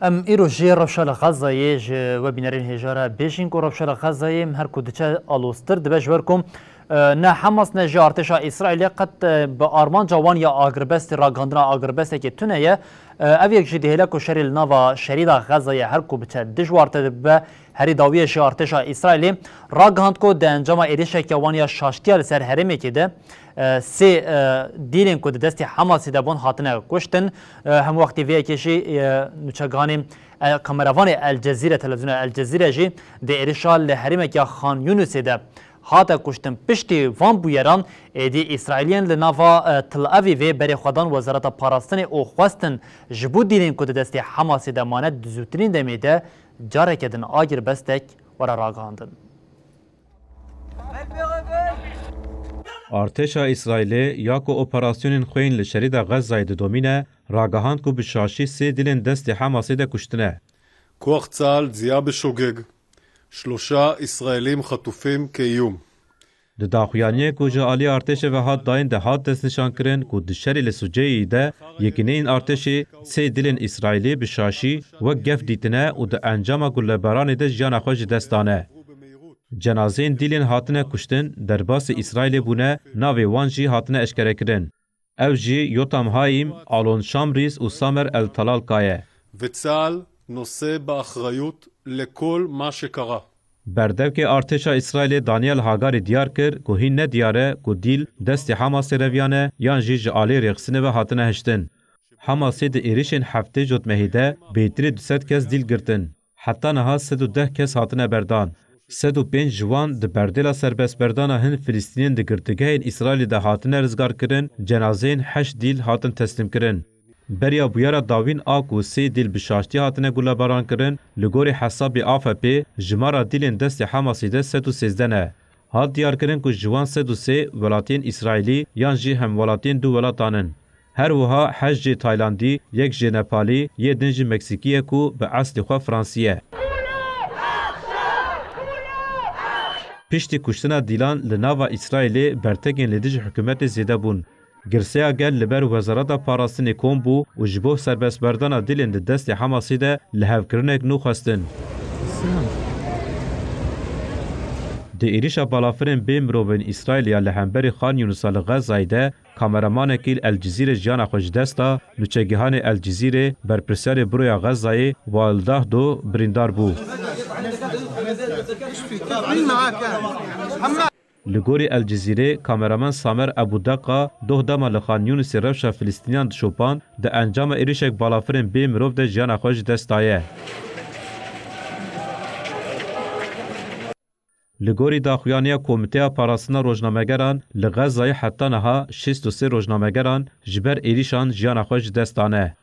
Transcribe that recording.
ام ایرو جی رفشال غزایی ج و بینرین هجاره بیشین کو رفشال غزایی هر کودچه آلوستر دبش ورکم نه حماس نه جی ارتشا اسرائیل قد به آرمان جوان یا آگربست راگاندنا آگربست که تونه اویک جی دهلا کو شریل نوا شریدا غزایی هر کو بچه دجوارته به هری داوی جی ارتشا اسرائیل راگاند کو د انجام ایریش که وانیا شاشتیال سر هرمی که ده سه دیلین کو دست حماس دبون هاتنه کشتن هم وقتی وی کشی نوچگانی کامروان الجزیره تلویزیون الجزیره جی د ایریشال لحریم که خان یونس ده هاتا کشتن پشتی وان بویران دی اسرائیلیان لناوا تل اویو بری خودان وزارت پاراستن او خواستن جبو دیلین کو دست حماس دمانه دزوترین دمیده جاره کدن آگر بستک ورا راگاندن ارتشا اسرائیلی یا کو اپراسیون خوین لشرید غزه دومینه راگهاند کو بشاشی سه دیلن دست حماس ده کشتنه כוח צה"ל זיהה בשוגג 3 ישראלים חטופים כאיום. د داخویانیه کو جالی ارتش و هات داین ده هات دست نشان کرن کو د شری لسوجی ده یکنین ارتش سه دیلن اسرائیلی بشاشی و گف دیتنه و د انجام گلبران ده جان خوش دستانه جنازین دیلین هاتنه کشتن در باس اسرائیل بونه ناوی وانجی هاتنه اشکره کرن او جی یوتام هایم آلون شامریز و سامر الطلال کایه וצה"ל נושא באחריות לכל מה שקרה. بردو که ارتشا اسرائیل دانیل هاگاری دیار کر که هین ندیاره که دیل دست حماس رویانه یان جی جعالی رقصنه و هاتنه هشتن حماسی ده ایریشن هفته جد مهیده بیتری 200 کس دیل گرتن حتی نها 110 کس هاتنه بردان 105 جوان د بردلا سربست بردانا هن فلسطینین د گرتگاه اسرائیل ده هاتنه رزگار کرن جنازین 8 دیل هاتن تسلیم کرن بریا بویارا داوین آکو 3 دیل بشاشتی هاتنه گولا باران کرن لگوری حساب AFP جمارا دیلین دست حماسی ده 113 نه هات دیار کرن که جوان 103 ولاتین اسرائیلی یان جی هم ولاتین دو ولاتانن هر وها 8 جی تایلاندی 1 جی نپالی 1 جی مکسیکیه کو به اصل خو فرانسیه پشتی کشتنا دیلان لناوا اسرائیل برتگین لدیج حکومت زیده بون. گرسیا گل لبر وزارت پاراستن کوم بو و جبو سربست بردانا دیلین دست حماسی ده لحو کرنک نو خواستن. ده ایریشا بالافرین بیم روبین اسرائیلیا لحنبری خان یونس غزه ده کامرامان کیل الجزیره جانا خوش دستا نوچگهان الجزیره برپرسیار برویا غزه والده دو بریندار بو. لگوری الجزیره کامرامان سامر ابو دقا دما لخان یونس روشا فلسطینیان شوپان ده انجام ایریشک بالافرین بی مروف ده جان خوش دستایه لگوری داخویانیا کمیته پاراستنا روزنامه‌گران لغزه حتی نها 63 روزنامه‌گران جبر ایریشان جان خوش دستانه